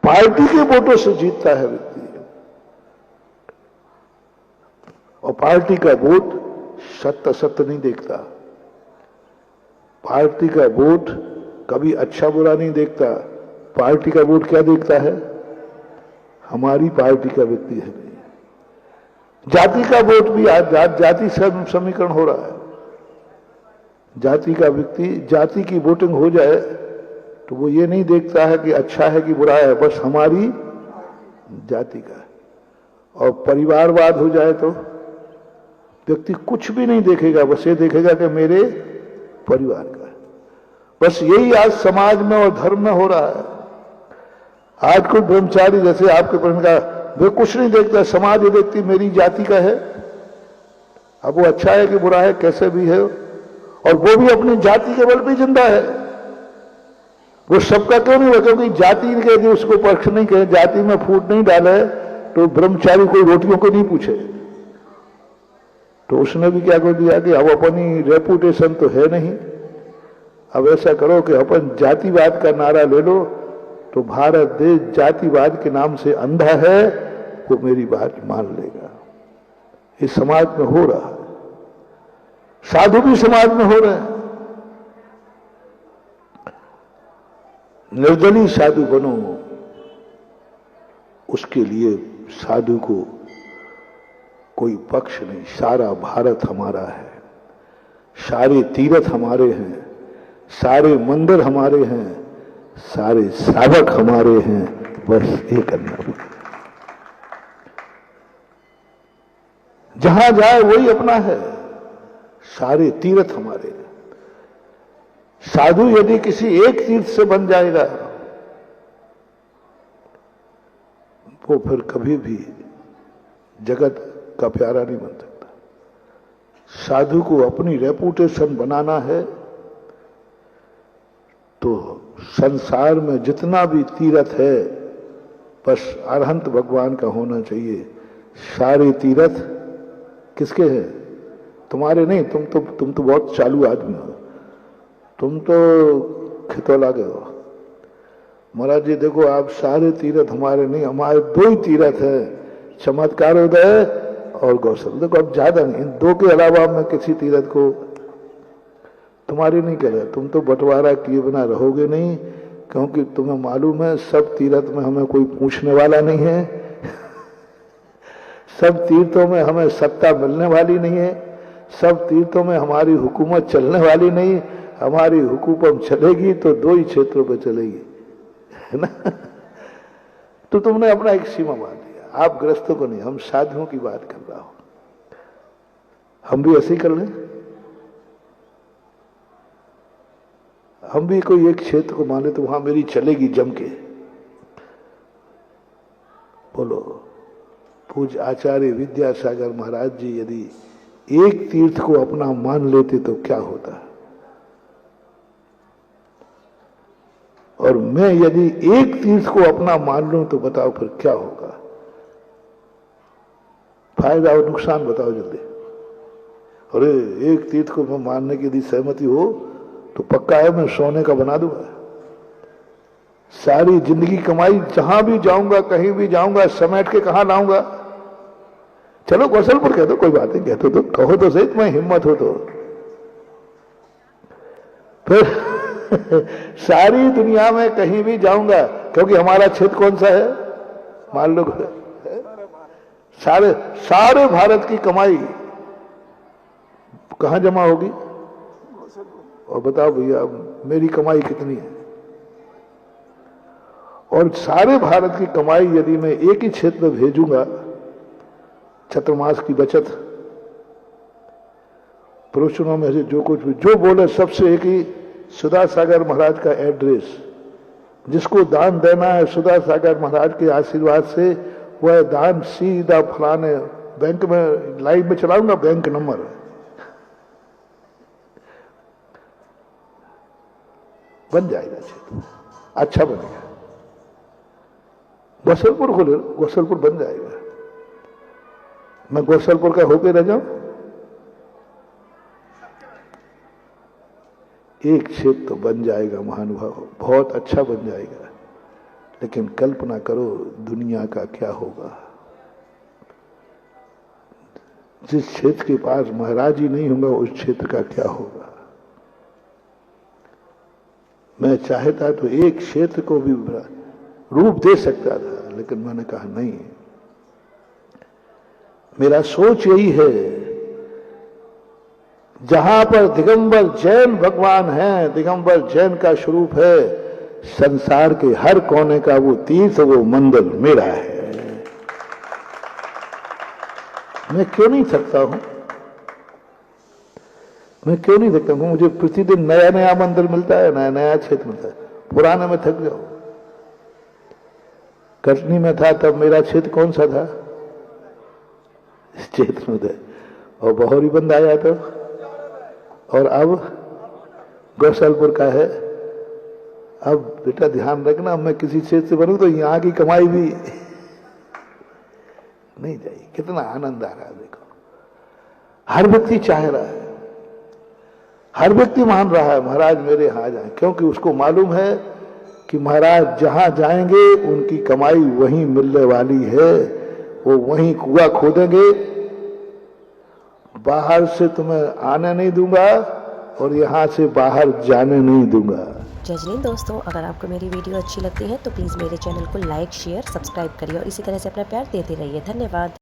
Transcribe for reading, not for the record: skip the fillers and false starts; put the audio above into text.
Party के वोटों से जीतता है व्यक्ति, और पार्टी का वोट सत्य सत्य नहीं देखता। पार्टी का वोट कभी अच्छा बुरा नहीं देखता। पार्टी का वोट क्या देखता है? हमारी पार्टी का व्यक्ति है। जाति का वोट भी आज जाति समीकरण हो रहा है। जाति का व्यक्ति, जाति की वोटिंग हो जाए तो वो ये नहीं देखता है कि अच्छा है कि बुरा है, बस हमारी जाति का। और परिवारवाद हो जाए तो व्यक्ति कुछ भी नहीं देखेगा, बस ये देखेगा कि मेरे परिवार का। बस यही आज समाज में और धर्म में हो रहा है। आज कोई ब्रह्मचारी, जैसे आपके प्रश्न का, वे कुछ नहीं देखता, समाज ये देखती मेरी जाति का है। अब वो अच्छा है कि बुरा है, कैसे भी है, और वो भी अपनी जाति के बल पे जिंदा है। वो सबका क्यों नहीं हुआ? क्योंकि जाति कह दी, उसको पक्ष नहीं कहे, जाति में फूट नहीं डाले तो ब्रह्मचारी कोई रोटियों को नहीं पूछे। तो उसने भी क्या कर दिया कि अब अपनी रेपुटेशन तो है नहीं, अब ऐसा करो कि अपन जातिवाद का नारा ले लो, तो भारत देश जातिवाद के नाम से अंधा है, वो मेरी बात मान लेगा। इस समाज में हो रहा है, साधु भी समाज में हो रहे हैं। निर्दलीय साधु बनो, उसके लिए साधु को कोई पक्ष नहीं। सारा भारत हमारा है, सारे तीर्थ हमारे हैं, सारे मंदिर हमारे हैं, सारे साधक हमारे हैं, बस ये करना पड़ेगा। जहां जाए वही अपना है, सारे तीर्थ हमारे हैं। साधु यदि किसी एक तीर्थ से बन जाएगा वो फिर कभी भी जगत का प्यारा नहीं बन सकता। साधु को अपनी रेपुटेशन बनाना है तो संसार में जितना भी तीर्थ है बस अरहंत भगवान का होना चाहिए। सारे तीर्थ किसके हैं? तुम्हारे नहीं। तुम तो बहुत चालू आदमी हो, तुम तो खितौला गए हो। महाराज जी देखो, आप सारे तीर्थ हमारे नहीं, हमारे दो ही तीर्थ है, चमत्कारोदय और गौसल। देखो अब ज्यादा नहीं, इन दो के अलावा मैं किसी तीर्थ को तुम्हारी नहीं कह रहा। तुम तो बंटवारा किए बिना रहोगे नहीं, क्योंकि तुम्हें मालूम है सब तीर्थ में हमें कोई पूछने वाला नहीं है, सब तीर्थों में हमें सत्ता मिलने वाली नहीं है, सब तीर्थों में हमारी हुकूमत चलने वाली नहीं। हमारी हुकूमत चलेगी तो दो ही क्षेत्रों पर चलेगी, है ना। तो तुमने अपना एक सीमा मान लिया। आप ग्रस्तों को नहीं, हम साधुओं की बात कर रहा हूं। हम भी ऐसे ही कर लें। हम भी कोई एक क्षेत्र को मान ले तो वहां मेरी चलेगी जम के। बोलो, पूज्य आचार्य विद्यासागर महाराज जी यदि एक तीर्थ को अपना मान लेते तो क्या होता, और मैं यदि एक तीर्थ को अपना मान लूं तो बताओ फिर क्या होगा। फायदा और नुकसान बताओ जल्दी। अरे एक तीर्थ को मैं मानने की यदि सहमति हो तो पक्का है मैं सोने का बना दूंगा। सारी जिंदगी कमाई, जहां भी जाऊंगा कहीं भी जाऊंगा समेट के कहां लाऊंगा। चलो कौशलपुर कह दो, कोई बात नहीं, कहते तो कहो तो सही, तुम्हें हिम्मत हो तो। फिर सारी दुनिया में कहीं भी जाऊंगा, क्योंकि हमारा क्षेत्र कौन सा है मान लो, सारे भारत की कमाई कहां जमा होगी? और बताओ भैया मेरी कमाई कितनी है? और सारे भारत की कमाई यदि मैं एक ही क्षेत्र में भेजूंगा, चतुर्मास की बचत, प्रवचनों में से जो कुछ भी जो बोले सबसे एक ही सुधा सागर महाराज का एड्रेस, जिसको दान देना है सुधा सागर महाराज के आशीर्वाद से, वह दान सीधा फलाने बैंक में लाइन में चलाऊंगा, बैंक नंबर बन जाएगा क्षेत्र, अच्छा बनेगा। गोसलपुर खोले, गोसलपुर बन जाएगा। मैं गोसलपुर का होके रह जाऊं, एक क्षेत्र तो बन जाएगा महानुभाव, बहुत अच्छा बन जाएगा। लेकिन कल्पना करो दुनिया का क्या होगा। जिस क्षेत्र के पास महाराज ही नहीं होगा उस क्षेत्र का क्या होगा। मैं चाहता तो एक क्षेत्र को भी रूप दे सकता था, लेकिन मैंने कहा नहीं। मेरा सोच यही है, जहां पर दिगंबर जैन भगवान हैं, दिगंबर जैन का स्वरूप है, संसार के हर कोने का वो तीर्थ, वो मंदिर मेरा है। मैं क्यों नहीं थकता हूं, मैं क्यों नहीं थकता हूं। मुझे प्रतिदिन नया नया मंदिर मिलता है, नया नया क्षेत्र मिलता है। पुराने में थक जाओ। कटनी में था तब मेरा क्षेत्र कौन सा था, इस क्षेत्र में था। और बहोरी बंद आया तो, और अब गौशालपुर का है। अब बेटा ध्यान रखना, मैं किसी क्षेत्र से बनूं तो यहां की कमाई भी नहीं जाएगी। कितना आनंद आ रहा है देखो। हर व्यक्ति चाह रहा है, हर व्यक्ति मान रहा है महाराज मेरे यहां जाए, क्योंकि उसको मालूम है कि महाराज जहां जाएंगे उनकी कमाई वहीं मिलने वाली है। वो वहीं कुआं खोदेंगे, बाहर से तुम्हें आने नहीं दूंगा और यहां से बाहर जाने नहीं दूंगा। जय हिंद दोस्तों, अगर आपको मेरी वीडियो अच्छी लगती है तो प्लीज़ मेरे चैनल को लाइक, शेयर, सब्सक्राइब करिए और इसी तरह से अपना प्यार देते रहिए। धन्यवाद।